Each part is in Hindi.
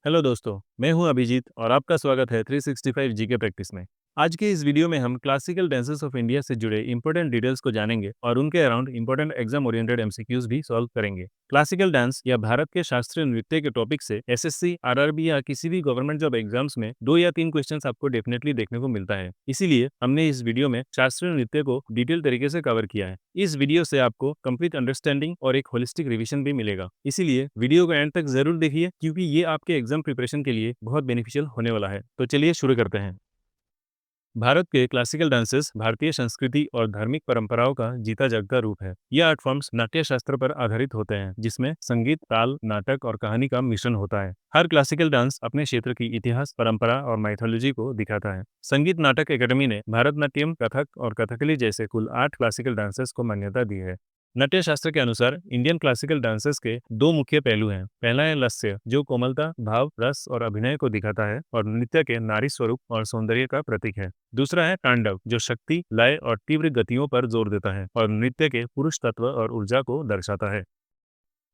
हेलो दोस्तों, मैं हूं अभिजीत और आपका स्वागत है 365 जीके प्रैक्टिस में। आज के इस वीडियो में हम क्लासिकल डांसेस ऑफ इंडिया से जुड़े इंपॉर्टेंट डिटेल्स को जानेंगे और उनके around important exam oriented MCQs भी सॉल्व करेंगे। क्लासिकल डांस या भारत के शास्त्रीय नृत्य के टॉपिक से एसएससी, आरआरबी या किसी भी गवर्नमेंट जॉब एग्जाम्स में 2 या 3 क्वेश्चंस आपको डेफिनेटली देखने को मिलता है। इसीलिए हमने इस वीडियो में शास्त्रीय नृत्य को डिटेल तरीके से कवर किया है। इस वीडियो से आपको कंप्लीट अंडरस्टैंडिंग और एक होलिस्टिक रिवीजन भी मिलेगा। इसीलिए वीडियो को एंड तक जरूर देखिए क्योंकि ये आपके एग्जाम प्रिपरेशन के लिए बहुत बेनिफिशियल होने वाला है। तो चलिए शुरू करते हैं। भारत के क्लासिकल डांसेस भारतीय संस्कृति और धार्मिक परंपराओं का जीता जागता रूप है। ये आर्ट फॉर्म्स नाट्य शास्त्र पर आधारित होते हैं, जिसमें संगीत, ताल, नाटक और कहानी का मिश्रण होता है। हर क्लासिकल डांस अपने क्षेत्र की इतिहास, परंपरा और माइथोलॉजी को दिखाता है। संगीत नाटक एकेडमी ने भारतनाट्यम, कथक और कथकली जैसे कुल 8 क्लासिकल डांसेस को मान्यता दी है। नाट्य शास्त्र के अनुसार इंडियन क्लासिकल डांसेस के 2 मुख्य पहलू हैं। पहला है लस्य, जो कोमलता, भाव, रस और अभिनय को दिखाता है और नृत्य के नारी स्वरूप और सौंदर्य का प्रतीक है। दूसरा है तांडव, जो शक्ति, लय और तीव्र गतियों पर जोर देता है और नृत्य के पुरुष तत्व और ऊर्जा को दर्शाता है।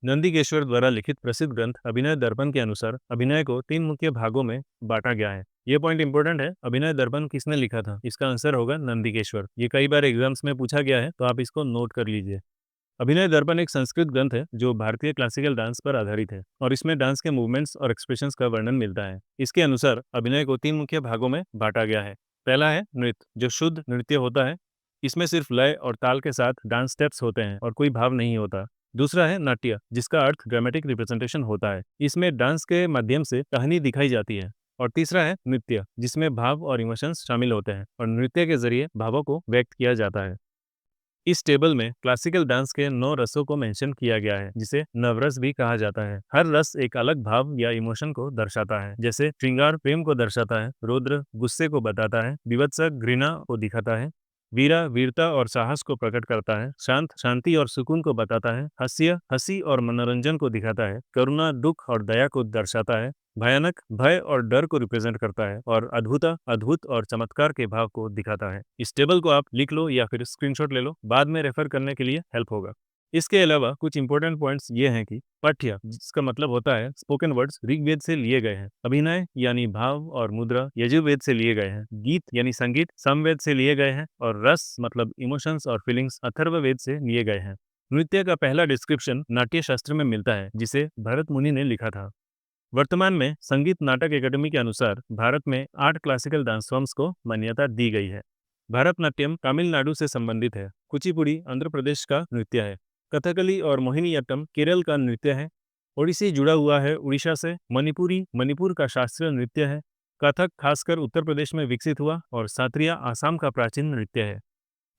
नंदीकेश्वर द्वारा लिखित प्रसिद्ध ग्रंथ अभिनय दर्पण के अनुसार अभिनय को 3 मुख्य भागों में बांटा गया है। ये पॉइंट इंपॉर्टेंट है। अभिनय दर्पण किसने लिखा था? इसका आंसर होगा नंदीकेश्वर। ये कई बार एग्जाम्स में पूछा गया है, तो आप इसको नोट कर लीजिए। अभिनय दर्पण एक संस्कृत ग्रंथ है जो भारतीय क्लासिकल डांस पर आधारित है और इसमें डांस के मूवमेंट्स और एक्सप्रेशंस का वर्णन मिलता है। इसके अनुसार अभिनय को 3 मुख्य भागों में बांटा गया है। पहला है नृत्य, जो शुद्ध नृत्य होता है। इसमें सिर्फ लय और ताल के साथ डांस स्टेप्स होते हैं और कोई भाव नहीं होता। दूसरा है नाट्य, जिसका अर्थ ड्रामेटिक रिप्रेजेंटेशन होता है। इसमें डांस के माध्यम से कहानी दिखाई जाती है। और तीसरा है नृत्य, जिसमें भाव और इमोशंस शामिल होते हैं और नृत्य के जरिए भावों को व्यक्त किया जाता है। इस टेबल में क्लासिकल डांस के 9 रसों को मेंशन किया गया है, जिसे नवरस भी कहा जाता है। हर रस एक अलग भाव या इमोशन को दर्शाता है। जैसे श्रृंगार प्रेम को दर्शाता है, रौद्र गुस्से को बताता है, बीभत्स घृणा को दिखाता है, वीरा वीरता और साहस को प्रकट करता है, शांत शांति और सुकून को बताता है, हास्य हंसी और मनोरंजन को दिखाता है, करुणा दुख और दया को दर्शाता है, भयानक भय और डर को रिप्रेजेंट करता है और अद्भुता अद्भुत और चमत्कार के भाव को दिखाता है। इस टेबल को आप लिख लो या फिर स्क्रीनशॉट ले लो, बाद में रेफर करने के लिए हेल्प होगा। इसके अलावा कुछ इंपॉर्टेंट पॉइंट्स ये हैं कि पठ्य, जिसका मतलब होता है स्पोकन वर्ड्स, ऋग्वेद से लिए गए हैं। अभिनय यानी भाव और मुद्रा यजुर्वेद से लिए गए हैं। गीत यानी संगीत सामवेद से लिए गए हैं और रस मतलब इमोशंस और फीलिंग्स अथर्ववेद से लिए गए हैं। नृत्य का पहला डिस्क्रिप्शन नाट्य शास्त्र में मिलता है, जिसे भरत मुनि ने लिखा था। वर्तमान में संगीत नाटक एकेडमी के अनुसार भारत में 8 क्लासिकल डांस फॉर्म्स को मान्यता दी गई है। भरतनाट्यम तमिलनाडु से संबंधित है। कुचिपुड़ी आंध्र प्रदेश का नृत्य है। कथकली और मोहिनीअट्टम केरल का नृत्य है। ओडिसी जुड़ा हुआ है उड़ीसा से। मणिपुरी मणिपुर का शास्त्रीय नृत्य है। कथक खासकर उत्तर प्रदेश में विकसित हुआ और सात्रिया आसाम का प्राचीन नृत्य है।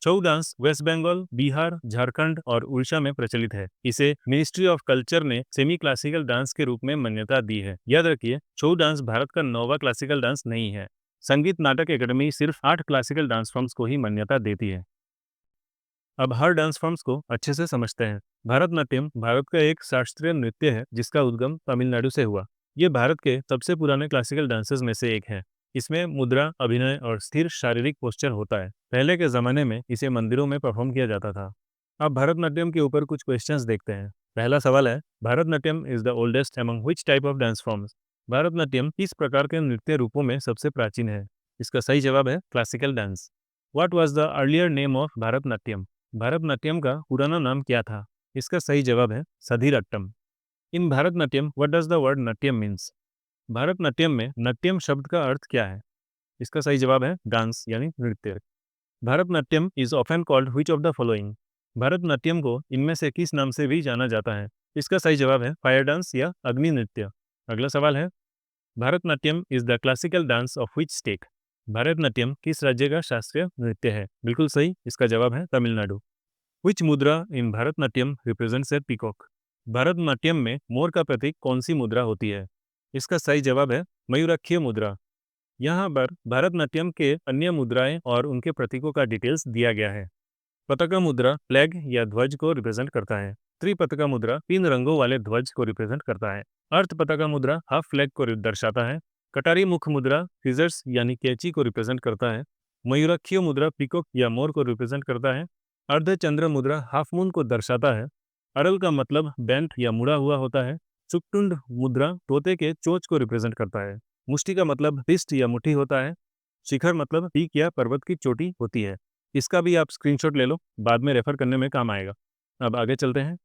छऊ डांस वेस्ट बंगाल, बिहार, झारखंड और उड़ीसा में प्रचलित है। इसे मिनिस्ट्री ऑफ कल्चर ने सेमी क्लासिकल डांस के रूप में मान्यता दी है। याद रखिए, छऊ डांस भारत का 9वां क्लासिकल डांस नहीं है। संगीत नाटक एकेडमी सिर्फ 8 क्लासिकल डांस फॉर्म्स को ही मान्यता देती है। अब हर डांस फॉर्म्स को अच्छे से समझते हैं। भरतनाट्यम भारत का एक शास्त्रीय नृत्य है जिसका उद्गम तमिलनाडु से हुआ। ये भारत के सबसे पुराने क्लासिकल डांसेस में से एक है। इसमें मुद्रा, अभिनय और स्थिर शारीरिक पोस्चर होता है। पहले के जमाने में इसे मंदिरों में परफॉर्म किया जाता था। अब भरतनाट्यम के ऊपर कुछ क्वेश्चंस देखते हैं। पहला सवाल है, Bharatanatyam is the oldest among which type of dance forms? Bharatanatyam किस प्रकार के नृत्य रूपों में सबसे प्राचीन है? इसका सही जवाब है classical dance. What was the earlier name of Bharatanatyam? Bharatanatyam का पुराना नाम क्या था? इसका सही जवाब है Sadhirattam. In Bharatanatyam what does the word natyam means? Bharatanatyam में नाट्यम शब्द का अर्थ क्या है? इसका सही जवाब है डांस यानी नृत्य। Bharatanatyam is often called which of the following? Bharatanatyam को इनमें से किस नाम से भी जाना जाता है? इसका सही जवाब है फायर डांस या अग्नि नृत्य। अगला सवाल है, Bharatanatyam is the classical dance of which state? Bharatanatyam किस राज्य का शास्त्रीय नृत्य है? बिल्कुल सही, इसका जवाब है तमिलनाडु। Which मुद्रा इन भरतनाट्यम रिप्रेजेंट्स ए पीकॉक? भरतनाट्यम में मोर का प्रतीक कौन सी मुद्रा होती है? इसका सही जवाब है मयूराक्षीय मुद्रा। यहाँ पर भरतनाट्यम के अन्य मुद्राएं और उनके प्रतीकों का डिटेल्स दिया गया है। पताका मुद्रा फ्लैग या ध्वज को रिप्रेजेंट करता है। त्रिपताका मुद्रा 3 रंगों वाले ध्वज को रिप्रेजेंट करता है। अर्ध पताका मुद्रा हाफ फ्लैग को दर्शाता है। कटारी मुख मुद्रा सीजर्स यानी कैंची को रिप्रेजेंट करता है। मयूराक्षीय मुद्रा पीकॉक या मोर को रिप्रेजेंट करता है। अर्धचंद्र मुद्रा हाफ मून को दर्शाता है। अरल का मतलब बेंट या मुड़ा हुआ होता है। सुक्तुंड मुद्रा तोते के चोंच को रिप्रेजेंट करता है। मुष्टि का मतलब फिस्ट या मुट्ठी होता है। शिखर मतलब पीक या पर्वत की चोटी होती है। इसका भी आप स्क्रीनशॉट ले लो, बाद में रेफर करने में काम आएगा। अब आगे चलते हैं।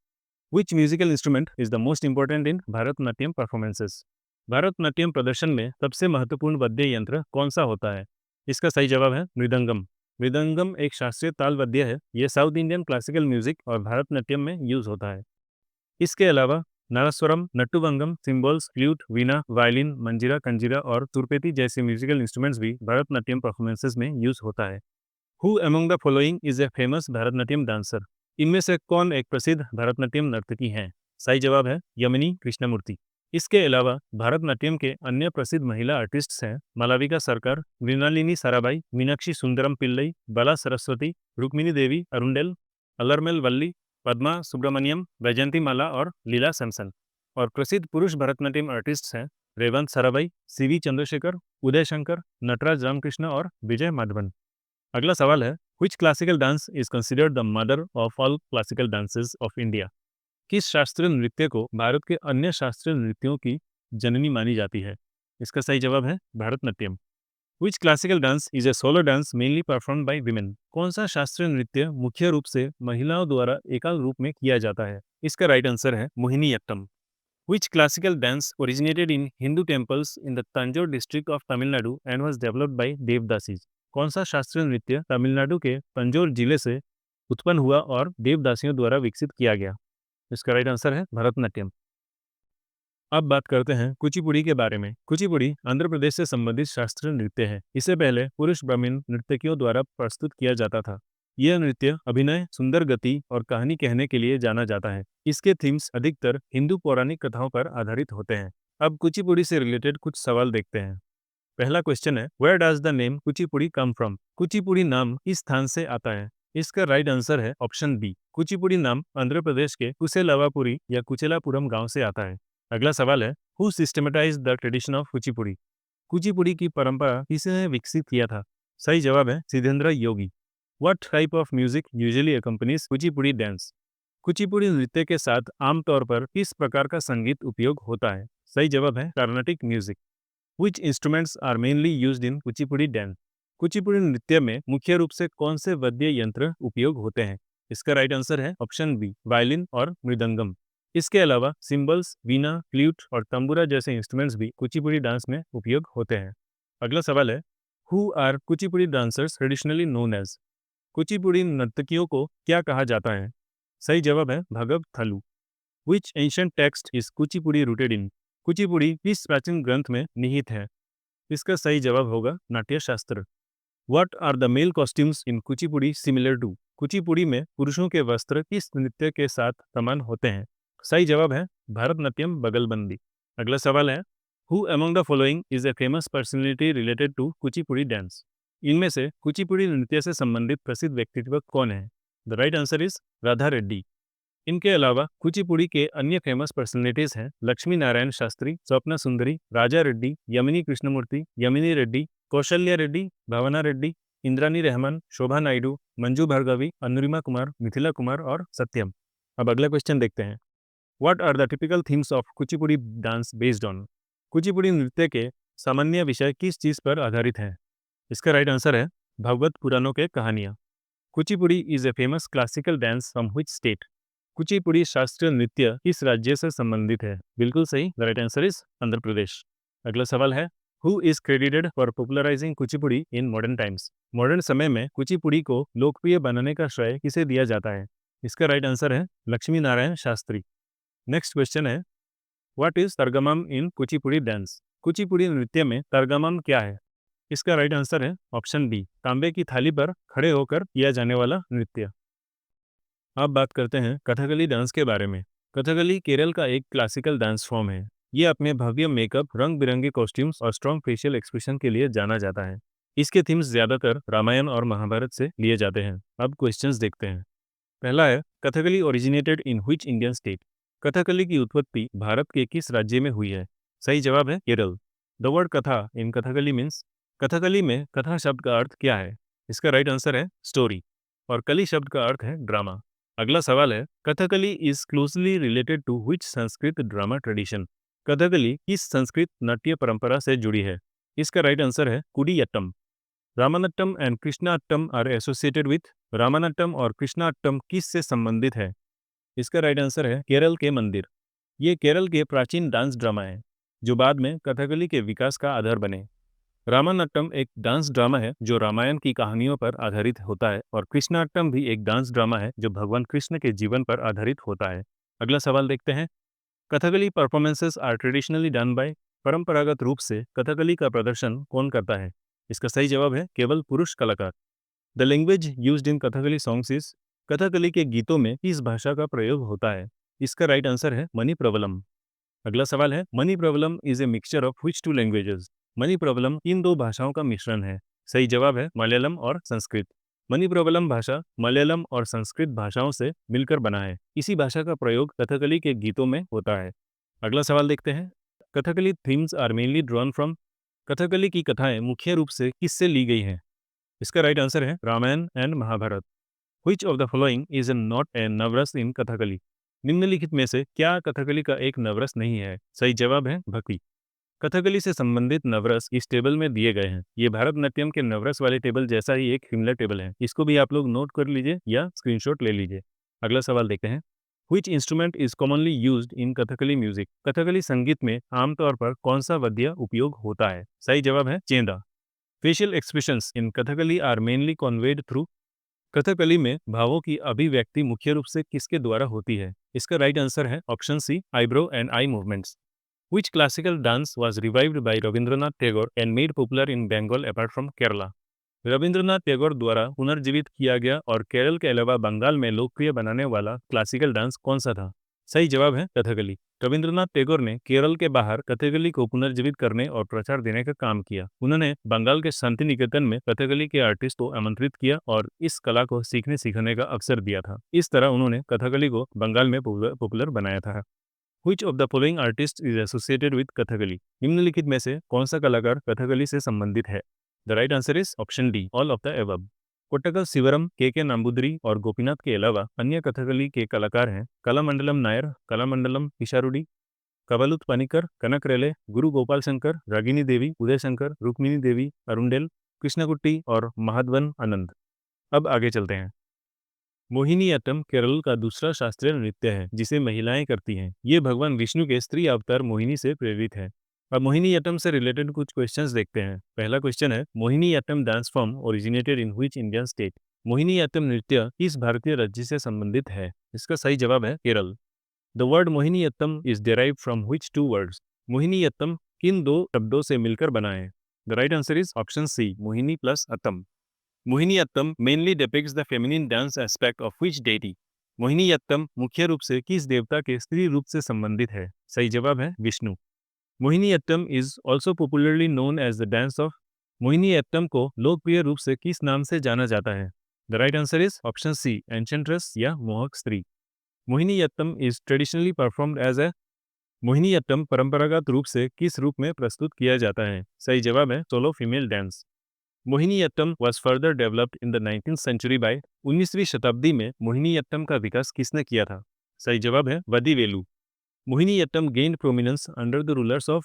विच musical instrument is the most important in Bharatanatyam performances? Bharatanatyam प्रदर्शन में सबसे महत्वपूर्ण वाद्य यंत्र कौन सा होता है? इसका सही जवाब है मृदंगम। मृदंगम एक शास्त्रीय ताल वाद्य है। यह साउथ इंडियन क्लासिकल म्यूजिक और भारतनाट्यम में यूज होता है। इसके अलावा नादस्वरम, नट्टुभंगम, सिम्बल्स, फ्लूट, वीणा, वायलिन, मंजीरा, कंजीरा और तुरपेती जैसे म्यूजिकल इंस्ट्रूमेंट्स भी भरतनाट्यम परफॉर्मेंसेस में यूज होता है। Who among the following is a famous Bharatanatyam dancer? इनमें से कौन एक प्रसिद्ध भरतनाट्यम नर्तकी हैं? सही जवाब है यमिनी कृष्णमूर्ति। इसके अलावा भरतनाट्यम के अन्य प्रसिद्ध महिला आर्टिस्ट्स हैं मालविका सरकार, मृणालिनी साराभाई, मीनाक्षी सुंदरम पिल्लई, बाला सरस्वती, रुक्मिणी देवी अरुंडेल, अलरमेल वल्ली, पद्मा सुब्रमण्यम, वैजयंती माला और लीला सैमसन। और प्रसिद्ध पुरुष भरतनाट्यम आर्टिस्ट्स हैं रेवंत साराभाई, सीवी चंद्रशेखर, उदय शंकर, नटराज रामकृष्ण और विजय माधवन। अगला सवाल है, which classical dance is considered the mother of all classical dances of India? किस शास्त्रीय नृत्य को भारत के अन्य शास्त्रीय नृत्यों की जननी मानी जाती है? इसका सही जवाब है Bharatanatyam. Which classical dance is a solo dance mainly perform by women? कौन सा शास्त्रीय नृत्य मुख्य रूप से महिलाओं द्वारा एकाल रूप में किया जाता है? इसका राइट आंसर है Mohiniyattam. Which classical dance originated in Hindu temples in the Tanjore district of Tamil Nadu and was developed by Devdasis? कौन सा शास्त्रीय नृत्य तमिलनाडु के तंजौर जिले से उत्पन्न हुआ और देवदासियों द्वारा विकसित किया गया? इसका राइट आंसर है भरतनाट्यम। अब बात करते हैं कुचिपुड़ी के बारे में। कुचिपुड़ी आंध्र प्रदेश से संबंधित शास्त्रीय नृत्य है। इसे पहले पुरुष ब्राह्मण नर्तकियों द्वारा प्रस्तुत किया जाता था। यह नृत्य अभिनय, सुंदर गति और कहानी कहने के लिए जाना जाता है। इसके थीम्स अधिकतर हिंदू पौराणिक कथाओं पर आधारित होते हैं। अब कुचिपुड़ी से रिलेटेड कुछ सवाल देखते हैं। पहला क्वेश्चन है, where does the name Kuchipudi come from? Kuchipudi नाम किस स्थान से आता है? इसका राइट आंसर है ऑप्शन बी। कुचिपुड़ी नाम आंध्र प्रदेश के कुसेलवापुरी या कुचेलापुरम गांव से आता है। अगला सवाल है, who systematize the tradition of Kuchipudi? Kuchipudi की परंपरा किसने विकसित किया था? सही जवाब है Siddhendra Yogi. What type of music usually accompanies Kuchipudi dance? Kuchipudi नृत्य के साथ आमतौर पर किस प्रकार का संगीत उपयोग होता है? सही जवाब है Carnatic music. Which instruments are mainly used in Kuchipudi dance? Kuchipudi नृत्य में मुख्य रूप से कौन से वाद्य यंत्र उपयोग होते हैं? इसका राइट आंसर है ऑप्शन बी, वायलिन और मृदंगम। इसके अलावा सिम्बल्स, वीणा, फ्लूट और तंबूरा जैसे इंस्ट्रूमेंट्स भी कुचिपुड़ी डांस में उपयोग होते हैं। अगला सवाल है, who are Kuchipudi dancers traditionally known as? Kuchipudi नर्तकियों को क्या कहा जाता है? सही जवाब है Bhagavathalu. Which ancient text is Kuchipudi rooted in? Kuchipudi किस प्राचीन ग्रंथ में निहित है? इसका सही जवाब होगा Natyashastra. What are the male costumes in Kuchipudi similar to? Kuchipudi में पुरुषों के वस्त्र किस नृत्य के साथ समान होते हैं? सही जवाब है भरतनाट्यम बगलबंदी। अगला सवाल है, who among the following is a famous personality related to Kuchipudi dance? इनमें से कुचिपुड़ी नृत्य से संबंधित प्रसिद्ध व्यक्तित्व कौन है? The right answer is Radha Reddy. इनके अलावा कुचिपुड़ी के अन्य फेमस पर्सनैलिटीज हैं लक्ष्मी नारायण शास्त्री, स्वप्ना सुंदरी, राजा रेड्डी, यमिनी कृष्णमूर्ति, यमिनी रेड्डी, कौशल्या रेड्डी, भावना रेड्डी, इंद्रानी रहमान, शोभा नायडू, मंजू भार्गवी, अनुरिमा कुमार, मिथिला कुमार और सत्यम। अब अगला क्वेश्चन देखते हैं। What are the typical themes of Kuchipudi dance based on? Kuchipudi नृत्य के सामान्य विषय किस चीज पर आधारित हैं? इसका राइट आंसर है भागवत पुराणों के कहानियां। Kuchipudi is a famous classical dance from which state? Kuchipudi शास्त्रीय नृत्य किस राज्य से संबंधित है? बिल्कुल सही, the right answer is Andhra Pradesh. अगला सवाल है, who is credited for popularising Kuchipudi in modern times? Modern समय में कुचिपुड़ी को लोकप्रिय बनाने का श्रेय किसे दिया जाता है? इसका राइट आंसर है लक्ष्मी नारायण शास्त्री। नेक्स्ट क्वेश्चन है, what is Tarangam in Kuchipudi dance? Kuchipudi नृत्य में तरगमम क्या है? इसका राइट आंसर है ऑप्शन बी, तांबे की थाली पर खड़े होकर किया जाने वाला नृत्य। अब बात करते हैं कथकली डांस के बारे में। कथकली केरल का एक क्लासिकल डांस फॉर्म है। ये अपने भव्य मेकअप, रंग बिरंगे कॉस्ट्यूम्स और स्ट्रॉन्ग फेशियल एक्सप्रेशन के लिए जाना जाता है। इसके थीम्स ज्यादातर रामायण और महाभारत से लिए जाते हैं। अब क्वेश्चंस देखते हैं। पहला है, Kathakali originated in which Indian state? Kathakali की उत्पत्ति भारत के किस राज्य में हुई है? सही जवाब है केरल। द वर्ड कथा इन कथकली मीन्स? कथकली में कथा शब्द का अर्थ क्या है? इसका राइट आंसर है स्टोरी और कली शब्द का अर्थ है ड्रामा। अगला सवाल है, Kathakali is closely related to which Sanskrit drama tradition? Kathakali किस संस्कृत नाट्य परंपरा से जुड़ी है? इसका राइट आंसर है Kudiyattam. Ramanattam and Krishnattam are associated with. Ramanattam और कृष्णाट्टम किस से संबंधित है? इसका राइट आंसर है केरल के मंदिर। ये केरल के प्राचीन डांस ड्रामा है जो बाद में कथकली के विकास का आधार बने। रामानट्टम एक डांस ड्रामा है जो रामायण की कहानियों पर आधारित होता है और कृष्णाट्टम भी एक डांस ड्रामा है जो भगवान कृष्ण के जीवन पर आधारित होता है। अगला सवाल देखते हैं, Kathakali performances are traditionally done by. परंपरागत रूप से कथकली का प्रदर्शन कौन करता है? इसका सही जवाब है केवल पुरुष कलाकार। The language used in Kathakali songs is. Kathakali के गीतों में किस भाषा का प्रयोग होता है? इसका राइट आंसर है मणिप्रवलम। अगला सवाल है, Manipravalam is a mixture of which two languages? Manipravalam इन दो भाषाओं का मिश्रण है। सही जवाब है मलयालम और संस्कृत। मणिप्रवलम भाषा मलयालम और संस्कृत भाषाओं से मिलकर बना है। इसी भाषा का प्रयोग कथकली के गीतों में होता है। अगला सवाल देखते हैं, Kathakali themes are mainly drawn from. Kathakali की कथाएं मुख्य रूप से किससे ली गई हैं? इसका राइट आंसर है Ramayana and Mahabharata. Which of the following is not a navarasa in Kathakali? निम्नलिखित में से क्या कथकली का एक नवरस नहीं है? सही जवाब है भक्ति। कथकली से संबंधित नवरस इस टेबल में दिए गए हैं। ये भारतनाट्यम के नवरस वाले टेबल जैसा ही एक सिमिलर टेबल है। इसको भी आप लोग नोट कर लीजिए या स्क्रीनशॉट ले लीजिए। अगला सवाल देखते हैं, Which instrument is commonly used in Kathakali music? Kathakali संगीत में आमतौर पर कौन सा वाद्य उपयोग होता है? सही जवाब है chenda. Facial expressions in Kathakali are mainly conveyed through. Kathakali में भावों की अभिव्यक्ति मुख्य रूप से किसके द्वारा होती है? इसका राइट आंसर है option C, eyebrow and eye movements. Which classical dance was revived by Rabindranath Tagore and made popular in Bengal apart from Kerala? Rabindranath Tagore द्वारा पुनर्जीवित किया गया और केरल के अलावा बंगाल में लोकप्रिय बनाने वाला क्लासिकल डांस कौन सा था? सही जवाब है कथकली। रविंद्रनाथ टैगोर ने केरल के बाहर कथकली को पुनर्जीवित करने और प्रचार देने का काम किया। उन्होंने बंगाल के शांति निकेतन में कथकली के आर्टिस्ट को आमंत्रित किया और इस कला को सीखने सिखाने का अवसर दिया था। इस तरह उन्होंने कथकली को बंगाल में पॉपुलर बनाया था। Which of the following artists is associated with Kathakali? निम्नलिखित में से कौन सा कलाकार कथकली से संबंधित है? The right answer is option D, all of the above. Kottakkal Sivaram, K Namboodiri और गोपीनाथ के अलावा अन्य कथकली के कलाकार हैं कलामंडलम नायर, कलामंडलम किशारुडी, कवलुत पनिकर, कनक रेले, गुरु गोपाल शंकर, रागिनी देवी, उदय शंकर, रुक्मिणी देवी, अरुंडेल, कृष्णकुट्टी और महाधवन आनंद। अब आगे चलते हैं। मोहिनीअट्टम केरल का दूसरा शास्त्रीय नृत्य है जिसे महिलाएं करती हैं। ये भगवान विष्णु के स्त्री अवतार मोहिनी से प्रेरित है। अब मोहिनीअट्टम से रिलेटेड कुछ क्वेश्चंस देखते हैं। पहला क्वेश्चन है, Mohiniyattam dance form originated in which Indian state? Mohiniyattam नृत्य किस भारतीय राज्य से संबंधित है? इसका सही जवाब है Kerala. The word Mohiniyattam is derived from which two words? Mohiniyattam किन दो शब्दों से मिलकर बना है? The right answer is option C, Mohini plus Attam. Mohiniyattam mainly depicts the feminine dance aspect of which deity? Mohiniyattam मुख्य रूप से किस देवता के स्त्री रूप से संबंधित है? सही जवाब है Vishnu. Mohiniattam is also popularly known as the dance of. Mohiniyattam को लोकप्रिय रूप से किस नाम से जाना जाता है? The right answer is option C, enchantress या मोहक स्त्री। Mohiniyattam is traditionally performed as a. Mohiniyattam परंपरागत रूप से किस रूप में प्रस्तुत किया जाता है? सही जवाब है solo female dance. Mohiniyattam was further developed in the 19th century by। 19वीं शताब्दी में मोहिनीअट्टम का विकास किसने किया था? सही जवाब है Vadivelu. Mohiniyattam gained prominence under the rulers of.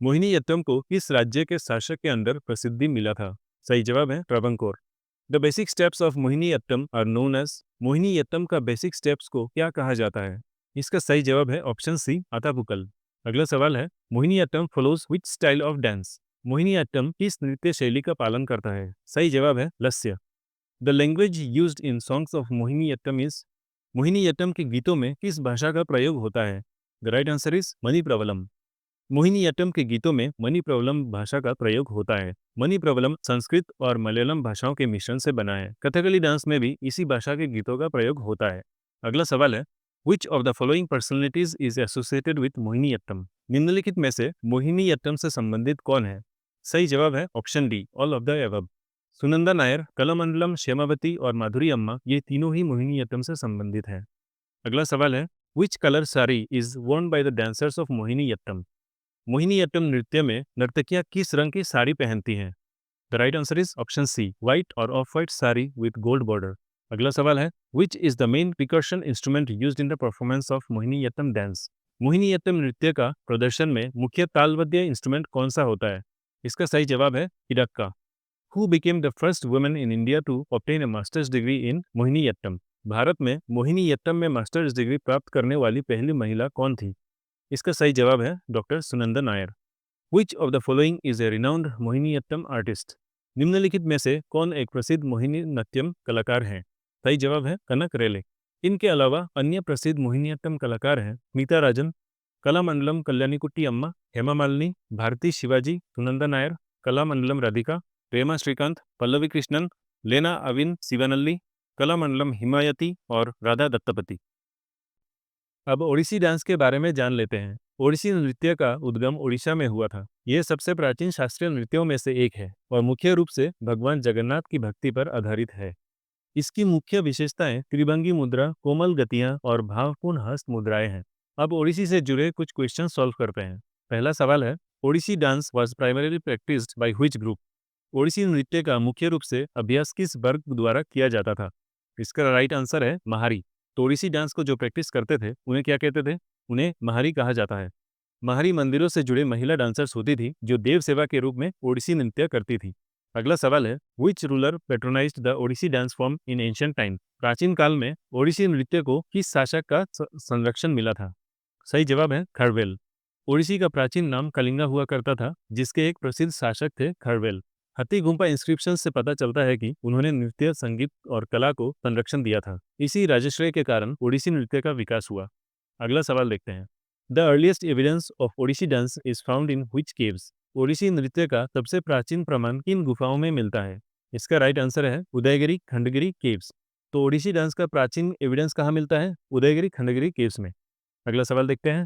Mohiniyattam को किस राज्य के शासक के अंदर प्रसिद्धि मिला था? सही जवाब है Travancore. The basic steps of Mohiniyattam are known as. Mohiniyattam का बेसिक स्टेप्स को क्या कहा जाता है? इसका सही जवाब है ऑप्शन सी, अतापुकल। अगला सवाल है, Mohiniyattam follows which style of dance? Mohiniyattam किस नृत्य शैली का पालन करता है? सही जवाब है Lasya. The language used in songs of Mohiniyattam is. Mohiniyattam के गीतों में किस भाषा का प्रयोग होता है? The right answer is Manipravalam. Mohiniyattam के गीतों में मणिप्रवलम भाषा का प्रयोग होता है। मणिप्रवलम संस्कृत और मलयालम भाषाओं के मिश्रण से बना है। कथकली डांस में भी इसी भाषा के गीतों का प्रयोग होता है। अगला सवाल है, which of the following personalities is associated with Mohiniyattam? निम्नलिखित में से मोहिनीअट्टम से संबंधित कौन है? सही जवाब है option D, all of the above. Sunanda Nair, Kalamandalam, Shyamavathi और माधुरी अम्मा ये तीनों ही मोहिनीअट्टम से संबंधित हैं। अगला सवाल है, which colour sari is worn by the dancers of Mohiniyattam? Mohiniyattam नृत्य में नर्तकियां किस रंग की साड़ी पहनती हैं? The right answer is option C, white और off white sari with gold border. अगला सवाल है, which is the main percussion instrument used in the performance of Mohiniyattam dance. Mohiniyattam नृत्य का प्रदर्शन में मुख्य तालवाद्य इंस्ट्रूमेंट कौन सा होता है? इसका सही जवाब है edakka. Who became the first woman in India to obtain a master's degree in Mohiniyattam. भारत में मोहिनीअट्टम में मास्टर्स डिग्री प्राप्त करने वाली पहली महिला कौन थी? इसका सही जवाब है doctor Sunanda Nair. Which of the following is A renowned Mohiniyattam artist. निम्नलिखित में से कौन एक प्रसिद्ध मोहिनीअट्टम कलाकार है? सही जवाब है कनक रेले। इनके अलावा अन्य प्रसिद्ध मोहिनीअट्टम कलाकार हैं मीता राजन, कलामंडलम कल्याणीकुट्टी अम्मा, हेमा मालिनी, भारती शिवाजी, सुनंदा नायर, कलामंडलम राधिका, प्रेमा श्रीकांत, पल्लवी कृष्णन, लेना अविन शिवानल्ली, कलामंडलम हिमायती और राधा दत्तपति। अब ओडिसी डांस के बारे में जान लेते हैं। ओडिसी नृत्य का उद्गम ओडिशा में हुआ था। यह सबसे प्राचीन शास्त्रीय नृत्यों में से एक है और मुख्य रूप से भगवान जगन्नाथ की भक्ति पर आधारित है। इसकी मुख्य विशेषताएं त्रिभंगी मुद्रा, कोमल गतियां और भावपूर्ण हस्त मुद्राएं हैं। अब ओडिसी से जुड़े कुछ क्वेश्चन सॉल्व करते हैं। पहला सवाल है, Odissi dance was primarily practised by which group. Odissi नृत्य का मुख्य रूप से अभ्यास किस वर्ग द्वारा किया जाता था? इसका राइट आंसर है महारी। तो ओडिसी डांस को जो प्रैक्टिस करते थे उन्हें क्या कहते थे? उन्हें महारी कहा जाता है। महारी मंदिरों से जुड़े महिला डांसर्स होती थी जो देव सेवा के रूप में ओडिसी नृत्य करती थी। अगला सवाल है, which ruler patronised the Odissi dance form in ancient time. प्राचीन काल में ओडिसी नृत्य को किस शासक का संरक्षण मिला था? सही जवाब है खरवेल। ओडिसी का प्राचीन नाम कलिंगा हुआ करता था जिसके एक प्रसिद्ध शासक थे खरवेल। हथी गुम्पा इंस्क्रिप्शन से पता चलता है कि उन्होंने नृत्य, संगीत और कला को संरक्षण दिया था। इसी राजश्रय के कारण ओडिसी नृत्य का विकास हुआ। अगला सवाल देखते हैं, the earliest evidence of Odissi dance is found in which caves. Odissi नृत्य का सबसे प्राचीन प्रमाण किन गुफाओं में मिलता है? इसका राइट आंसर है उदयगिरी खंडगिरी केव्स। तो ओडिसी डांस का प्राचीन एविडेंस कहाँ मिलता है? उदयगिरी खंडगिरी केव्स में। अगला सवाल देखते हैं,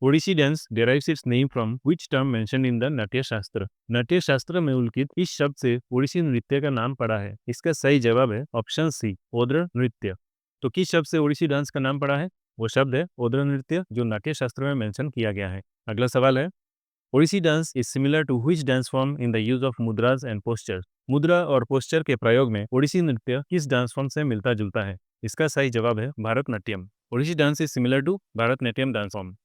Odissi dance derives its name from which term mentioned in the नाट्य शास्त्र। नाट्य शास्त्र में उल्लिखित इस शब्द से ओडिसी नृत्य का नाम पड़ा है। इसका सही जवाब है ऑप्शन सी, ओद्र नृत्य। तो किस शब्द से ओडिसी डांस का नाम पड़ा है? वो शब्द है ओद्र नृत्य, जो नाट्य शास्त्र में मेंशन किया गया है। अगला सवाल है, Odissi dance is similar to which dance form in the use of mudras and posture. मुद्रा और पोस्चर के प्रयोग में ओडिसी नृत्य किस डांस फॉर्म से मिलता जुलता है? इसका सही जवाब है Bharatanatyam. Odissi dance is similar to Bharatanatyam dance form.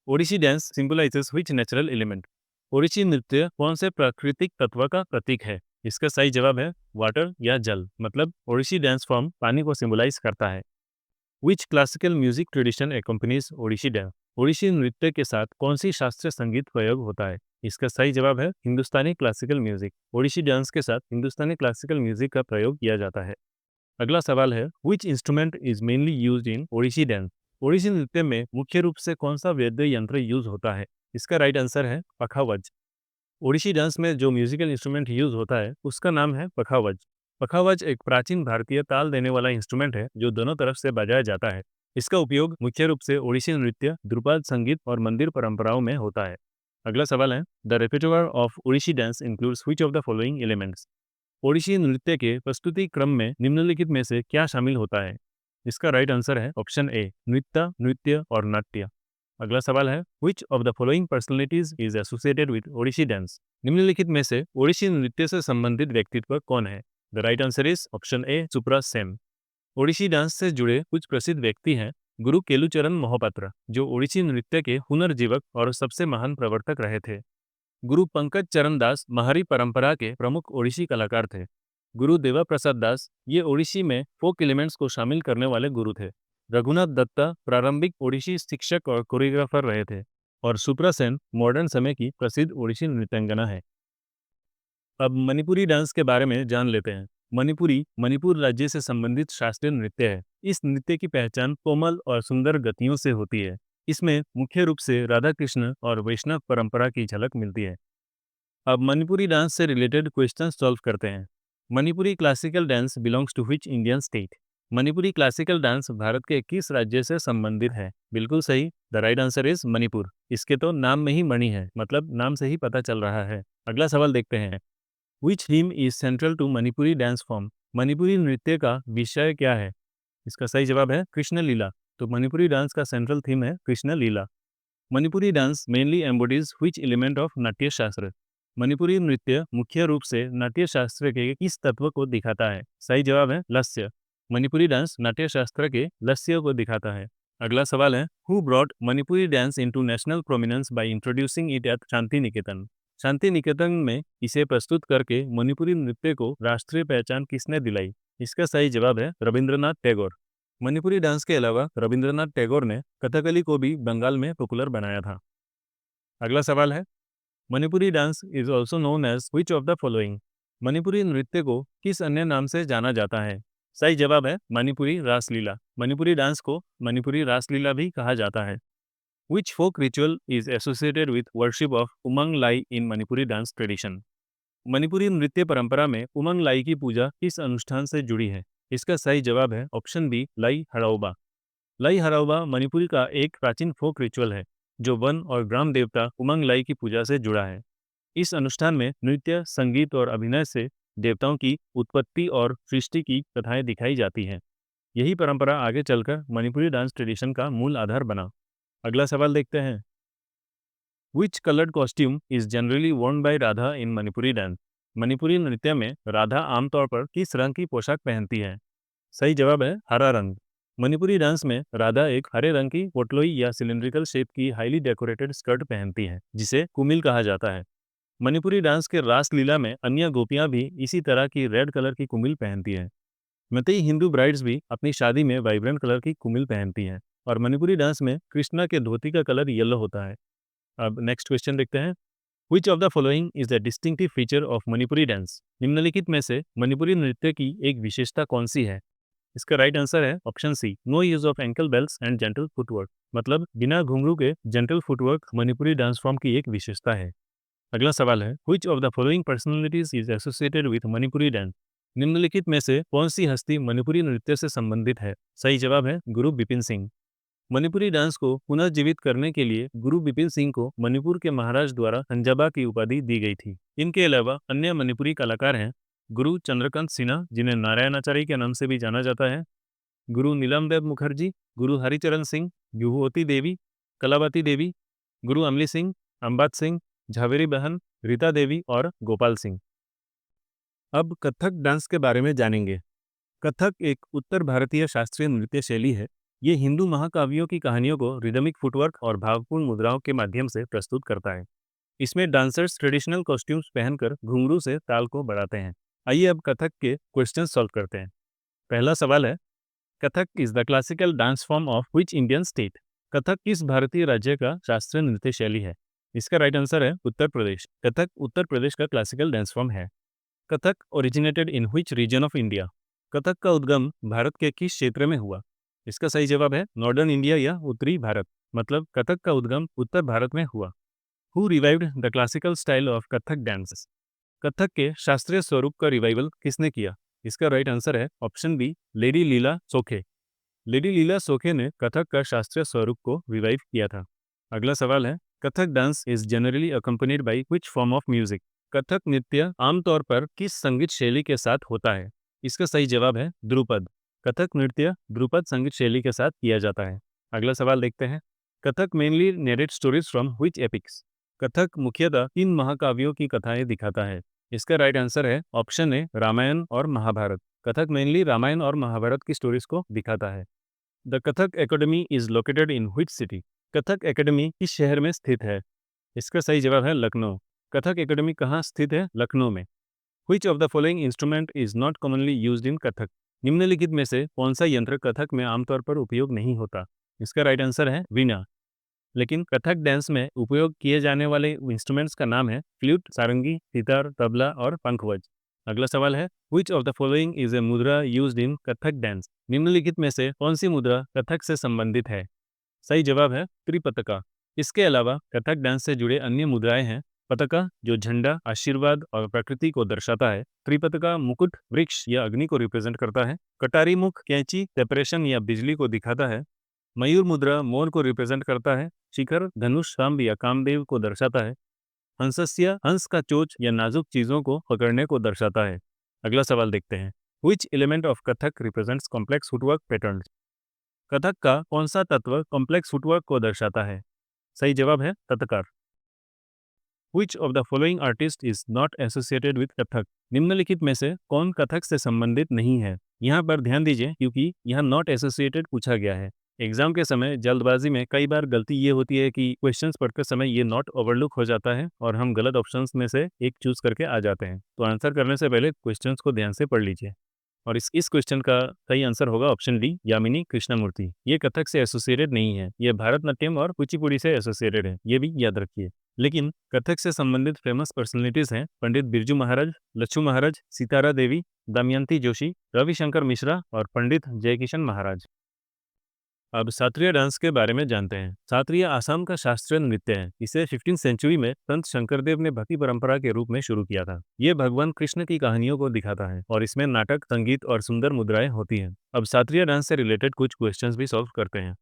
Odissi dance symbolises which natural element. Odissi नृत्य कौन से प्राकृतिक तत्व का प्रतीक है? इसका सही जवाब है वाटर या जल, मतलब ओडिसी डांस फॉर्म पानी को सिंबलाइज करता है। Which classical music tradition accompanies Odissi dance. Odissi नृत्य के साथ कौन सी शास्त्रीय संगीत प्रयोग होता है? इसका सही जवाब है हिंदुस्तानी क्लासिकल म्यूजिक। ओडिसी डांस के साथ हिंदुस्तानी क्लासिकल म्यूजिक का प्रयोग किया जाता है। अगला सवाल है, which instrument is mainly used in Odissi dance. Odissi नृत्य में मुख्य रूप से कौन सा वाद्य यंत्र यूज होता है? इसका राइट आंसर है पखावज। ओडिसी डांस में जो म्यूजिकल इंस्ट्रूमेंट यूज होता है उसका नाम है पखावज। पखावज एक प्राचीन भारतीय ताल देने वाला इंस्ट्रूमेंट है जो दोनों तरफ से बजाया जाता है। इसका उपयोग मुख्य रूप से ओडिसी नृत्य, ध्रुपद संगीत और मंदिर परंपराओं में होता है। अगला सवाल है, the repertoire of Odissi dance includes which of the following elements. Odissi नृत्य के प्रस्तुति क्रम में निम्नलिखित में से क्या शामिल होता है? इसका राइट आंसर है ऑप्शन ए, नृत्य, नृत्य और नाट्य। अगला सवाल है, which of the following personalities is associated with Odissi dance. निम्नलिखित में से ओडिसी नृत्य से संबंधित व्यक्तित्व कौन है? The right answer is option A, Supra Sen. Odissi dance से जुड़े कुछ प्रसिद्ध व्यक्ति हैं गुरु केलुचरण मोहपात्र, जो ओडिसी नृत्य के पुनर्जीवक और सबसे महान प्रवर्तक रहे थे। गुरु पंकज चरण दास महारी परंपरा के प्रमुख ओडिसी कलाकार थे। गुरु देवा प्रसाद दास ये ओडिसी में फोक एलिमेंट्स को शामिल करने वाले गुरु थे। रघुनाथ दत्ता प्रारंभिक ओडिसी शिक्षक और कोरियोग्राफर रहे थे और सुप्रा सेन मॉडर्न समय की प्रसिद्ध ओडिसी नृत्यांगना है। अब मणिपुरी डांस के बारे में जान लेते हैं। मणिपुरी मणिपुर राज्य से संबंधित शास्त्रीय नृत्य है। इस नृत्य की पहचान कोमल और सुंदर गतियों से होती है। इसमें मुख्य रूप से राधा कृष्ण और वैष्णव परंपरा की झलक मिलती है। अब मणिपुरी डांस से रिलेटेड क्वेश्चन सॉल्व करते हैं। Manipuri classical dance belongs to which Indian state. Manipuri classical dance Bharat के किस राज्य से संबंधित है? बिल्कुल सही, the right answer is Manipur. इसके तो नाम में ही मणि है, मतलब नाम से ही पता चल रहा है। अगला सवाल देखते हैं, which theme is central to Manipuri dance form. Manipuri नृत्य का विषय क्या है? इसका सही जवाब है कृष्ण लीला। तो मणिपुरी डांस का सेंट्रल थीम है Krishna Leela. Manipuri dance mainly embodies which element of Natya Shastra. Manipuri नृत्य मुख्य रूप से नाट्य शास्त्र के किस तत्व को दिखाता है? सही जवाब है लस्य। मणिपुरी डांस नाट्य शास्त्र के लक्ष्यों को दिखाता है। अगला सवाल है, who brought Manipuri dance into national prominence by introducing it at Shantiniketan. Shantiniketan में इसे प्रस्तुत करके मणिपुरी नृत्य को राष्ट्रीय पहचान किसने दिलाई? इसका सही जवाब है रविंद्रनाथ टैगोर। मणिपुरी डांस के अलावा रविंद्रनाथ टैगोर ने कथकली को भी बंगाल में पॉपुलर बनाया था। अगला सवाल है, Manipuri dance is also known as which of the following. Manipuri नृत्य को किस अन्य नाम से जाना जाता है? सही जवाब है मणिपुरी रासलीला। मणिपुरी डांस को मणिपुरी रासलीला भी कहा जाता है। Which folk ritual is associated with worship of Umang Lai in Manipuri dance tradition. Manipuri नृत्य परंपरा में उमंग लाई की पूजा किस अनुष्ठान से जुड़ी है? इसका सही जवाब है ऑप्शन बी, लाई हड़ाउबा। लाई हड़ाउबा मणिपुर का एक प्राचीन फोक रिचुअल है जो वन और ग्राम देवता उमंग लाई की पूजा से जुड़ा है। इस अनुष्ठान में नृत्य, संगीत और अभिनय से देवताओं की उत्पत्ति और सृष्टि की कथाएं दिखाई जाती हैं। यही परंपरा आगे चलकर मणिपुरी डांस ट्रेडिशन का मूल आधार बना। अगला सवाल देखते हैं, which coloured costume is generally worn by Radha in Manipuri dance. Manipuri नृत्य में राधा आमतौर पर किस रंग की पोशाक पहनती है? सही जवाब है हरा रंग। मणिपुरी डांस में राधा एक हरे रंग की पोटलोई या सिलिंड्रिकल शेप की हाईली डेकोरेटेड स्कर्ट पहनती है जिसे कुमिल कहा जाता है। मणिपुरी डांस के रास लीला में अन्य गोपियां भी इसी तरह की रेड कलर की कुमिल पहनती हैं। मतई हिंदू ब्राइड्स भी अपनी शादी में वाइब्रेंट कलर की कुमिल पहनती हैं और मणिपुरी डांस में कृष्णा के धोती का कलर येलो होता है। अब नेक्स्ट क्वेश्चन देखते हैं, विच of the following is the distinctive feature of Manipuri dance. निम्नलिखित में से मणिपुरी नृत्य की एक विशेषता कौन सी है? इसका राइट आंसर है option C, no use of ankle belts and gentle footwork. मतलब बिना घुंघरू के gentle footwork Manipuri dance form की एक विशेषता है। अगला सवाल है, which of the following personalities is associated with Manipuri dance. निम्नलिखित में से कौन सी हस्ती मणिपुरी नृत्य से संबंधित है? सही जवाब है गुरु बिपिन सिंह। मणिपुरी डांस को पुनर्जीवित करने के लिए गुरु बिपिन सिंह को मणिपुर के महाराज द्वारा हंजाबा की उपाधि दी गई थी। इनके अलावा अन्य मणिपुरी कलाकार हैं गुरु चंद्रकांत सिन्हा, जिन्हें नारायणाचार्य के नाम से भी जाना जाता है, गुरु नीलमदेव मुखर्जी, गुरु हरिचरण सिंह, विभूति देवी, कलावती देवी, गुरु अमली सिंह, अंबात सिंह, झावेरी बहन, रीता देवी और गोपाल सिंह। अब कथक डांस के बारे में जानेंगे। कथक एक उत्तर भारतीय शास्त्रीय नृत्य शैली है। ये हिंदू महाकाव्यों की कहानियों को रिदमिक फुटवर्क और भावपूर्ण मुद्राओं के माध्यम से प्रस्तुत करता है। इसमें डांसर्स ट्रेडिशनल कॉस्ट्यूम्स पहनकर घुंघरू से ताल को बढ़ाते हैं। आइए अब कथक के क्वेश्चन सॉल्व करते हैं। पहला सवाल है, Kathak is the classical dance form of which Indian state. Kathak किस भारतीय राज्य का शास्त्रीय नृत्य शैली है? इसका राइट आंसर है उत्तर प्रदेश। कथक उत्तर प्रदेश का क्लासिकल डांस फॉर्म है। Kathak originated in which region of India. Kathak का उद्गम भारत के किस क्षेत्र में हुआ? इसका सही जवाब है नॉर्दर्न इंडिया या उत्तरी भारत। मतलब कथक का उद्गम उत्तर भारत में हुआ। Who revived the classical style of Kathak dance. Kathak के शास्त्रीय स्वरूप का रिवाइवल किसने किया? इसका राइट आंसर है ऑप्शन बी, लेडी लीला सोखे। लेडी लीला सोखे ने कथक का शास्त्रीय स्वरूप को रिवाइव किया था। अगला सवाल है, Kathak dance is generally accompanied by which form of music. Kathak नृत्य आमतौर पर किस संगीत शैली के साथ होता है? इसका सही जवाब है ध्रुपद। कथक नृत्य ध्रुपद संगीत शैली के साथ किया जाता है। अगला सवाल देखते हैं, Kathak mainly narrate stories from which epics. Kathak मुख्यतः तीन महाकाव्यों की कथाएं दिखाता है। इसका राइट आंसर है ऑप्शन ए, रामायण और महाभारत। कथक मेनली रामायण और महाभारत की स्टोरीज को दिखाता है। The Kathak academy is located in which city. Kathak academy किस शहर में स्थित है? इसका सही जवाब है लखनऊ। कथक एकेडमी कहाँ स्थित है? लखनऊ में। Which of the following instrument is not commonly used in Kathak. निम्नलिखित में से कौन सा यंत्र कथक में आमतौर पर उपयोग नहीं होता? इसका राइट आंसर है वीणा। लेकिन कथक डांस में उपयोग किए जाने वाले इंस्ट्रूमेंट्स का नाम है फ्लूट, सारंगी, सितार, तबला और पंखवज। अगला सवाल है, which of the following is ए मुद्रा यूज्ड इन कथक डांस। निम्नलिखित में से कौन सी मुद्रा कथक से संबंधित है? सही जवाब है त्रिपतका। इसके अलावा कथक डांस से जुड़े अन्य मुद्राएं हैं पतका, जो झंडा, आशीर्वाद और प्रकृति को दर्शाता है। त्रिपतका मुकुट, वृक्ष या अग्नि को रिप्रेजेंट करता है। कटारी मुख कैंची, सेपरेशन या बिजली को दिखाता है। मयूर मुद्रा मोर को रिप्रेजेंट करता है। शिखर धनुष, स्तंभ या कामदेव को दर्शाता है। हंसस्य हंस का चोच या नाजुक चीजों को पकड़ने को दर्शाता है। अगला सवाल देखते हैं, which element of Kathak represents complex footwork pattern. Kathak का कौन सा तत्व कॉम्प्लेक्स फुटवर्क को दर्शाता है? सही जवाब है Tatkar. Which of the following artist is not associated with Kathak. निम्नलिखित में से कौन कथक से संबंधित नहीं है? यहाँ पर ध्यान दीजिए क्योंकि यहाँ नॉट एसोसिएटेड पूछा गया है। एग्जाम के समय जल्दबाजी में कई बार गलती ये होती है कि क्वेश्चंस पढ़ते समय ये नॉट ओवरलुक हो जाता है और हम गलत ऑप्शंस में से एक चूज करके आ जाते हैं। तो आंसर करने से पहले क्वेश्चंस को ध्यान से पढ़ लीजिए। और इस क्वेश्चन का सही आंसर होगा ऑप्शन डी, यामिनी कृष्णमूर्ति। ये कथक से एसोसिएटेड नहीं है, ये भारतनाट्यम और कुचिपुड़ी से एसोसिएटेड है, ये भी याद रखिए। लेकिन कथक से संबंधित फेमस पर्सनैलिटीज हैं पंडित बिरजू महाराज, लच्छू महाराज, सितारा देवी, दमयंती जोशी, रविशंकर मिश्रा और पंडित जयकिशन महाराज। अब शास्त्रीय डांस के बारे में जानते हैं। शास्त्रीय आसाम का शास्त्रीय नृत्य है। इसे 15वीं सेंचुरी में संत शंकरदेव ने भक्ति परंपरा के रूप में शुरू किया था। ये भगवान कृष्ण की कहानियों को दिखाता है और इसमें नाटक, संगीत और सुंदर मुद्राएं होती हैं। अब शास्त्रीय डांस से रिलेटेड कुछ क्वेश्चंस भी सॉल्व करते हैं।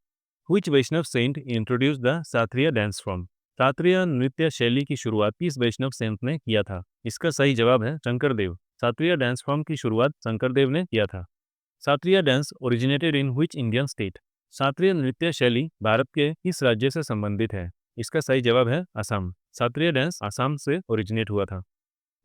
Which Vaishnav saint introduce the Sattriya dance form? शास्त्रीय नृत्य शैली की शुरुआत किस वैष्णव सेंट ने किया था? इसका सही जवाब है शंकरदेव। शास्त्रीय डांस फॉर्म की शुरुआत शंकरदेव ने किया था। शास्त्रीय dance originated in which Indian state? शास्त्रीय नृत्य शैली भारत के किस राज्य से संबंधित है? इसका सही जवाब है असम। शास्त्रीय डांस असम से ओरिजिनेट हुआ था।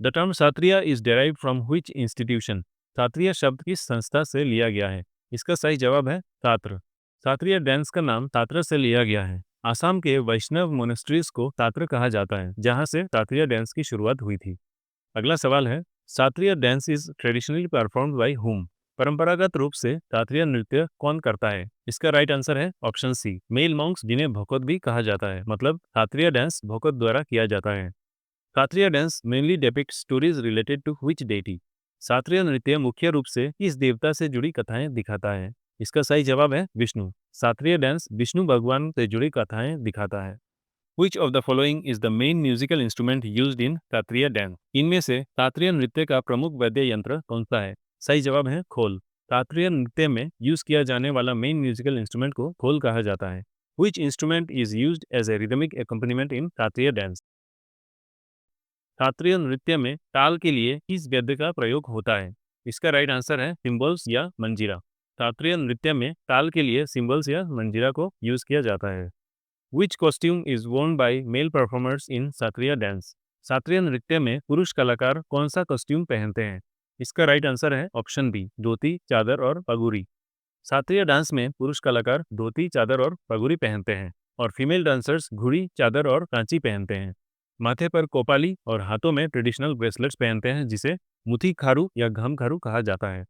द टर्म शास्त्रीय is derived from which institution? शास्त्रीय शब्द किस संस्था से लिया गया है? इसका सही जवाब है तात्र। शास्त्रीय डांस का नाम तात्र से लिया गया है। आसाम के वैष्णव मोनेस्ट्रीज को तात्र कहा जाता है, जहां से शास्त्रीय डांस की शुरुआत हुई थी। अगला सवाल है, Sattriya dance is traditionally performed by whom? परंपरागत रूप से शास्त्रीय नृत्य कौन करता है? इसका राइट आंसर है ऑप्शन सी, मेल मॉन्क्स, जिन्हें भोकत भी कहा जाता है। मतलब शास्त्रीय डांस भोकत द्वारा किया जाता है। Sattriya dance mainly depict stories related to which deity? शास्त्रीय नृत्य मुख्य रूप से किस देवता से जुड़ी कथाएं दिखाता है? इसका सही जवाब है विष्णु। शास्त्रीय डांस विष्णु भगवान से जुड़ी कथाएं दिखाता है। Which of the following is the main musical instrument used in शास्त्रीय डांस? इनमें से शास्त्रीय नृत्य का प्रमुख वाद्य यंत्र कौन सा है? सही जवाब है खोल। शास्त्रीय नृत्य में यूज किया जाने वाला मेन म्यूजिकल इंस्ट्रूमेंट को खोल कहा जाता है। Which instrument is used as a rhythmic accompaniment in शास्त्रीय डांस? शास्त्रीय नृत्य में ताल के लिए किस वाद्य का प्रयोग होता है? इसका राइट आंसर है सिम्बल्स या मंजीरा। शास्त्रीय नृत्य में ताल के लिए सिम्बल्स या मंजीरा को यूज किया जाता है। Which costume is worn by male performers in शास्त्रीय डांस? शास्त्रीय नृत्य में पुरुष कलाकार कौन सा कॉस्ट्यूम पहनते हैं? इसका राइट आंसर है ऑप्शन बी, धोती, चादर और पगुरी। शास्त्रीय डांस में पुरुष कलाकार धोती, चादर और पगुरी पहनते हैं और फीमेल डांसर्स घुड़ी, चादर और कांची पहनते हैं। माथे पर कोपाली और हाथों में ट्रेडिशनल ब्रेसलेट्स पहनते हैं, जिसे मुथी खारू या घम खारू कहा जाता है।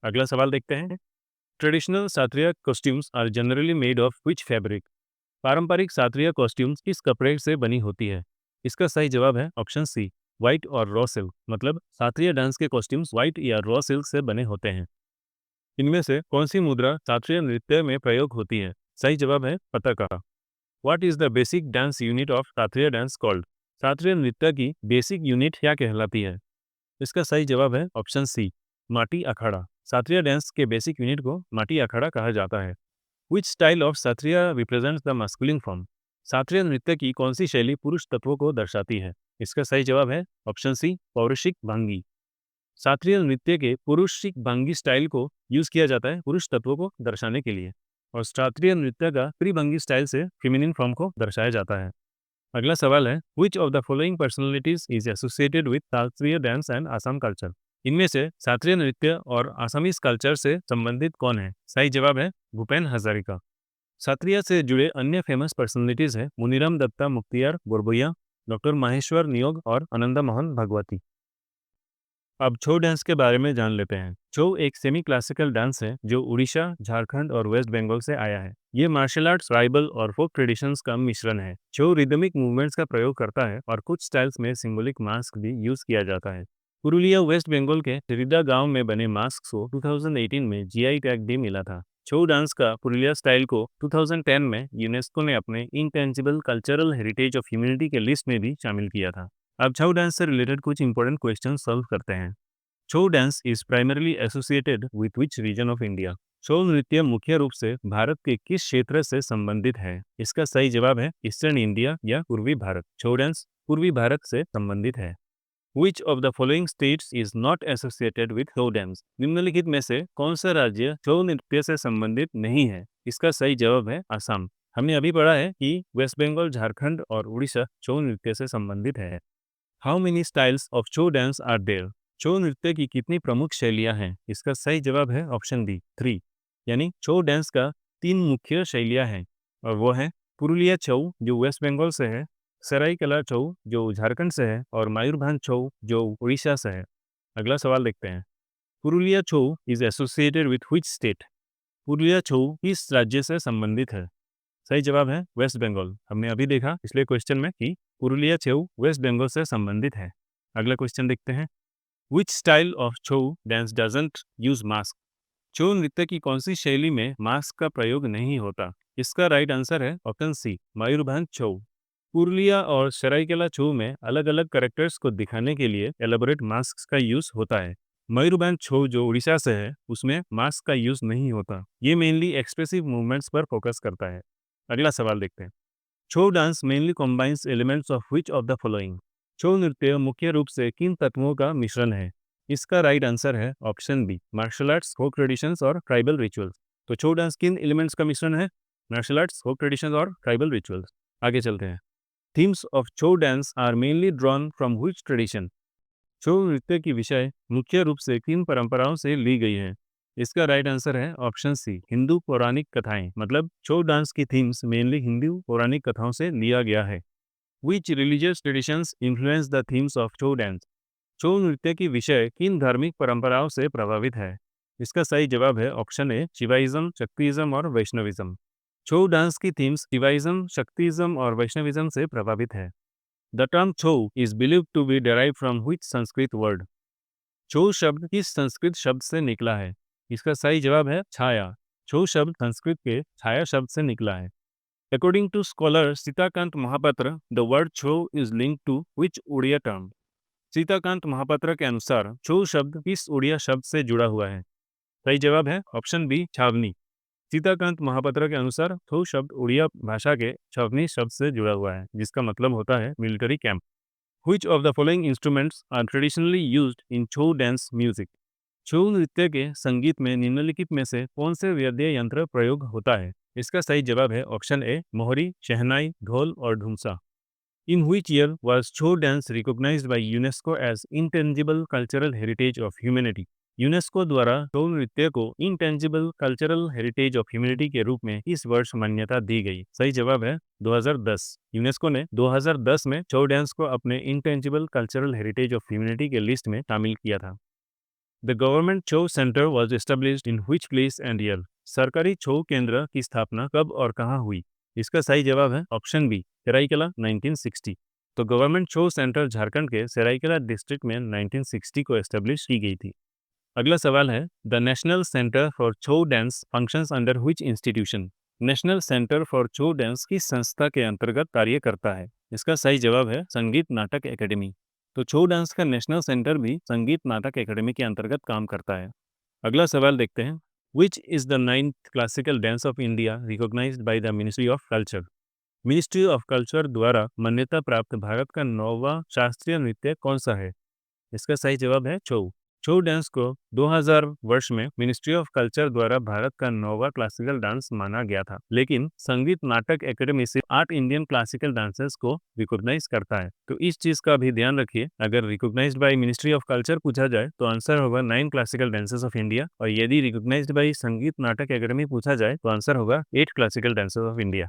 अगला सवाल देखते हैं। Traditional Sattriya costumes are generally made of which fabric? पारंपरिक शास्त्रीय कॉस्ट्यूम्स किस कपड़े से बनी होती है? इसका सही जवाब है ऑप्शन सी, व्हाइट और रॉ सिल्क। मतलब शास्त्रीय डांस के कॉस्ट्यूम्स व्हाइट या रॉ सिल्क से बने होते हैं। इनमें से कौन सी मुद्रा शास्त्रीय नृत्य में प्रयोग होती है? सही जवाब है पताका। What is the basic dance unit of शास्त्रीय डांस कॉल्ड? शास्त्रीय नृत्य की बेसिक यूनिट क्या कहलाती है? इसका सही जवाब है ऑप्शन सी, माटी अखाड़ा। शास्त्रीय डांस के बेसिक यूनिट को माटी अखाड़ा कहा जाता है। Which style of शास्त्रीय represents the masculine form? शास्त्रीय नृत्य की कौन सी शैली पुरुष तत्वों को दर्शाती है? इसका सही जवाब है ऑप्शन सी, पौरुषिक भंगी। शास्त्रीय नृत्य के पुरुषिक भंगी स्टाइल को यूज किया जाता है पुरुष तत्वों को दर्शाने के लिए, और शास्त्रीय नृत्य का त्रिभंगी स्टाइल से फेमिनिन फॉर्म को दर्शाया जाता है। अगला सवाल है, Which of the following personalities is associated with शास्त्रीय डांस एंड आसाम कल्चर? इनमें से शास्त्रीय नृत्य और आसामीज कल्चर से संबंधित कौन है? सही जवाब है भूपेन हजारिका। शास्त्रीय से जुड़े अन्य फेमस पर्सनैलिटीज हैं मुनीराम दत्ता मुख्तियार बोरबोइया, डॉक्टर माहेश्वर नियोग और आनंदा मोहन भगवती। अब छऊ डांस के बारे में जान लेते हैं। छऊ एक सेमी क्लासिकल डांस है जो उड़ीसा, झारखंड और वेस्ट बंगाल से आया है। ये मार्शल आर्ट्स, ट्राइबल और फोक ट्रेडिशंस का मिश्रण है। छऊ रिदमिक मूवमेंट्स का प्रयोग करता है और कुछ स्टाइल्स में सिंबॉलिक मास्क भी यूज किया जाता है। पुरुलिया, वेस्ट बंगाल के सिरिदा गांव में बने मास्क को 2018 में जीआई टैग भी मिला था। छऊ डांस का पुरुलिया स्टाइल को 2010 में यूनेस्को ने अपने intangible cultural heritage of humanity के लिस्ट में भी शामिल किया था। अब छऊ डांस से रिलेटेड कुछ इंपॉर्टेंट क्वेश्चन सॉल्व करते हैं। Chhau dance is primarily associated with which region of India? Chhau नृत्य मुख्य रूप से भारत के किस क्षेत्र से संबंधित है? इसका सही जवाब है ईस्टर्न इंडिया या पूर्वी भारत। छऊ डांस पूर्वी भारत से संबंधित है। Which of the following states is not associated with Chhau dance? निम्नलिखित में से कौन सा राज्य छऊ नृत्य से संबंधित नहीं है? इसका सही जवाब है असम। हमने अभी पढ़ा है कि वेस्ट बंगाल, झारखंड और उड़ीसा छऊ नृत्य से संबंधित है। How many styles of Chhau dance are there? छऊ नृत्य की कितनी प्रमुख शैलियां हैं? इसका सही जवाब है ऑप्शन बी 3। यानी छऊ डांस का 3 मुख्य शैलियां हैं और वो है पुरुलिया छऊ जो वेस्ट बंगाल से है, सरायकेला छऊ जो झारखंड से है और मयूरभंज छऊ जो उड़ीसा से है। अगला सवाल देखते हैं। Purulia Chhau is associated with which state? Purulia Chhau किस राज्य से संबंधित है? सही जवाब है वेस्ट बंगाल। हमने अभी देखा पिछले क्वेश्चन में कि पुरुलिया छऊ वेस्ट बंगाल से संबंधित है। अगला क्वेश्चन देखते हैं। Which style of Chhau dance doesn't use mask? Chhau नृत्य की कौन सी शैली में मास्क का प्रयोग नहीं होता? इसका राइट आंसर है ऑप्शन सी मयूरभंज छऊ। पुरुलिया और सरायकेला छऊ में अलग अलग कैरेक्टर्स को दिखाने के लिए एलाबोरेट मास्क का यूज होता है। मयूरभंज छऊ जो उड़ीसा से है उसमें मास्क का यूज नहीं होता। ये मेनली एक्सप्रेसिव मूवमेंट्स पर फोकस करता है। अगला सवाल देखते हैं। Chhau dance mainly combines elements of which of the following? Chhau नृत्य मुख्य रूप से किन तत्वों का मिश्रण है? इसका राइट आंसर है option B martial arts, folk traditions और ट्राइबल रिचुअल्स। तो छऊ डांस किन एलिमेंट्स का मिश्रण है? मार्शल आर्ट्स, फोक ट्रेडिशंस और ट्राइबल रिचुअल्स। आगे चलते हैं। Themes of Chhau dance are mainly drawn from which tradition? Chhau नृत्य की विषय मुख्य रूप से किन परंपराओं से ली गई है? इसका राइट आंसर है ऑप्शन सी हिंदू पौराणिक कथाएं। मतलब छऊ डांस की थीम्स मेनली हिंदू पौराणिक कथाओं से लिया गया है। Which religious traditions influence the themes of Chhau dance? Chhau नृत्य की विषय किन धार्मिक परंपराओं से प्रभावित है? इसका सही जवाब है ऑप्शन ए शिवाइज्म, शक्तिज्म और वैष्णविज्म। छऊ डांस की थीम्स शिवाइज्म, शक्तिज्म और वैष्णविज्म से प्रभावित है। The term Chhau is believed to be derived from which Sanskrit word? Chhau शब्द किस संस्कृत शब्द से निकला है? इसका सही जवाब है छाया। छऊ शब्द संस्कृत के छाया शब्द से निकला है। According to scholar Sitakant Mahapatra, the word Chhau is linked to which Odia term? Sitakant Mahapatra के अनुसार छऊ शब्द किस उड़िया शब्द से जुड़ा हुआ है? सही जवाब है ऑप्शन बी छावनी। सीताकांत महापात्र के अनुसार छऊ शब्द उड़िया भाषा के छावनी शब्द से जुड़ा हुआ है जिसका मतलब होता है military camp. Which of the following instruments are traditionally used in Chhau dance music? छऊ नृत्य के संगीत में निम्नलिखित में से कौन से वाद्य यंत्र प्रयोग होता है? इसका सही जवाब है ऑप्शन ए मोहरी, शहनाई, ढोल और धुमसा। In which year was Chhau dance recognized by UNESCO as intangible cultural heritage of humanity? UNESCO द्वारा छऊ नृत्य को intangible cultural heritage of humanity के रूप में इस वर्ष मान्यता दी गई। सही जवाब है 2010। यूनेस्को ने 2010 में छऊ डांस को अपने intangible cultural heritage of humanity के लिस्ट में शामिल किया था। The government Chhau centre was established in which place and year? सरकारी छऊ केंद्र की स्थापना कब और कहाँ हुई? इसका सही जवाब है ऑप्शन बी सरायकेला 1960। तो गवर्नमेंट छऊ सेंटर झारखंड के सरायकेला डिस्ट्रिक्ट में 1960 को एस्टेब्लिश की गई थी। अगला सवाल है the national centre for Chhau dance functions under which institution? National centre for Chhau dance किस संस्था के अंतर्गत कार्य करता है? इसका सही जवाब है संगीत नाटक एकेडमी। तो छऊ डांस का नेशनल सेंटर भी संगीत नाटक एकेडमी के अंतर्गत काम करता है। अगला सवाल देखते हैं। Which is the 9th classical dance of India recognised by the ministry of culture? Ministry of culture द्वारा मान्यता प्राप्त भारत का 9वां शास्त्रीय नृत्य कौन सा है? इसका सही जवाब है छऊ। छऊ डांस को 2000 वर्ष में मिनिस्ट्री ऑफ कल्चर द्वारा भारत का 9वां क्लासिकल डांस माना गया था, लेकिन संगीत नाटक एकेडमी से 8 इंडियन क्लासिकल डांसर्स को रिकॉग्नाइज करता है। तो इस चीज का भी ध्यान रखिए, अगर recognised by ministry of culture पूछा जाए तो आंसर होगा 9 क्लासिकल डांसर्स ऑफ इंडिया, और यदि रिकॉग्नाइज्ड बाय संगीत नाटक एकेडमी पूछा जाए तो आंसर होगा 8 क्लासिकल डांसर्स ऑफ इंडिया।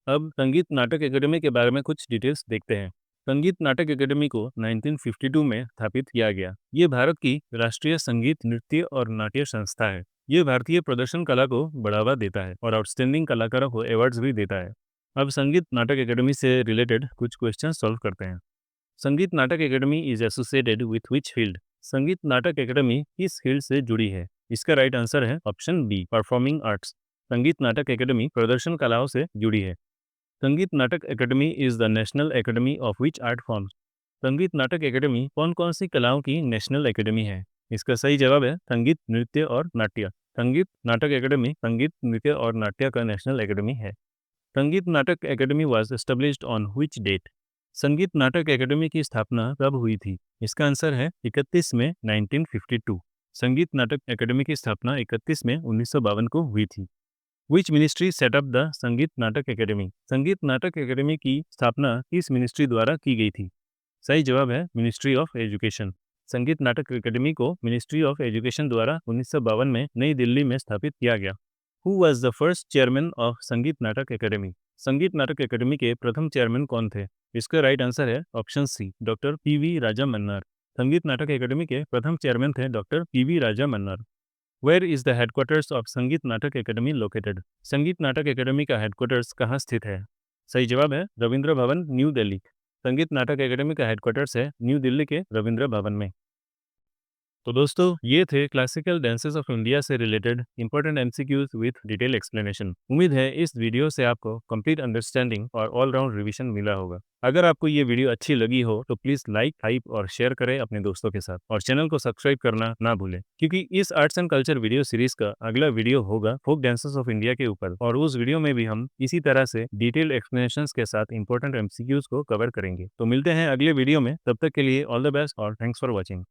अब संगीत नाटक एकेडमी के बारे में कुछ डिटेल्स देखते हैं। संगीत नाटक एकेडमी को 1952 में स्थापित किया गया। ये भारत की राष्ट्रीय संगीत, नृत्य और नाट्य संस्था है। ये भारतीय प्रदर्शन कला को बढ़ावा देता है और आउटस्टैंडिंग कलाकारों को अवार्ड्स भी देता है। अब संगीत नाटक एकेडमी से रिलेटेड कुछ क्वेश्चन सॉल्व करते हैं। संगीत Natak academy is associated with which field? संगीत नाटक एकेडमी किस फील्ड से जुड़ी है? इसका राइट आंसर है ऑप्शन बी परफॉर्मिंग आर्ट्स। संगीत नाटक एकेडमी प्रदर्शन कलाओं से जुड़ी है। Sangeet Natak academy is the national academy of which art forms? संगीत नाटक एकेडमी कौन कौन सी कलाओं की नेशनल एकेडमी है? इसका सही जवाब है संगीत, नृत्य और नाट्य। संगीत नाटक एकेडमी संगीत, नृत्य और नाट्य का नेशनल एकेडमी है। Sangeet Natak academy was established on which date? Sangeet Natak academy की स्थापना कब हुई थी? इसका आंसर है 31 में 1952। संगीत नाटक एकेडमी की स्थापना 31 में 1952 को हुई थी। Which ministry set up the संगीत नाटक एकेडमी? संगीत नाटक एकेडमी की स्थापना किस मिनिस्ट्री द्वारा की गई थी? सही जवाब है मिनिस्ट्री ऑफ एजुकेशन। संगीत नाटक एकेडमी को मिनिस्ट्री ऑफ एजुकेशन द्वारा 1952 में नई दिल्ली में स्थापित किया गया। Who was the first chairman of Sangeet Natak academy? संगीत नाटक एकेडमी के प्रथम चेयरमैन कौन थे? इसका राइट आंसर है option C, doctor PV Raja Mannar. Sangeet Natak academy के प्रथम चेयरमैन थे doctor PV Raja Mannar. Where is the headquarters of Sangeet Natak academy located? संगीत नाटक एकेडमी का हेडक्वार्टर्स कहाँ स्थित है? सही जवाब है रविंद्र भवन, न्यू दिल्ली। संगीत नाटक एकेडमी का हेडक्वार्टर्स है न्यू दिल्ली के रविंद्र भवन में। तो दोस्तों ये थे क्लासिकल डांसेस ऑफ इंडिया से related important MCQs with detail explanation. उम्मीद है इस वीडियो से आपको कंप्लीट अंडरस्टैंडिंग और ऑल राउंड रिवीजन मिला होगा। अगर आपको ये वीडियो अच्छी लगी हो तो प्लीज लाइक, हाइप और शेयर करें अपने दोस्तों के साथ, और चैनल को सब्सक्राइब करना ना भूलें, क्योंकि इस arts and culture video series का अगला वीडियो होगा फोक डांसेस ऑफ इंडिया के ऊपर, और उस वीडियो में भी हम इसी तरह से डिटेल एक्सप्लेनेशन के साथ इंपॉर्टेंट एमसीक्यूज को कवर करेंगे। तो मिलते हैं अगले वीडियो में, तब तक के लिए ऑल द बेस्ट और थैंक्स फॉर वॉचिंग।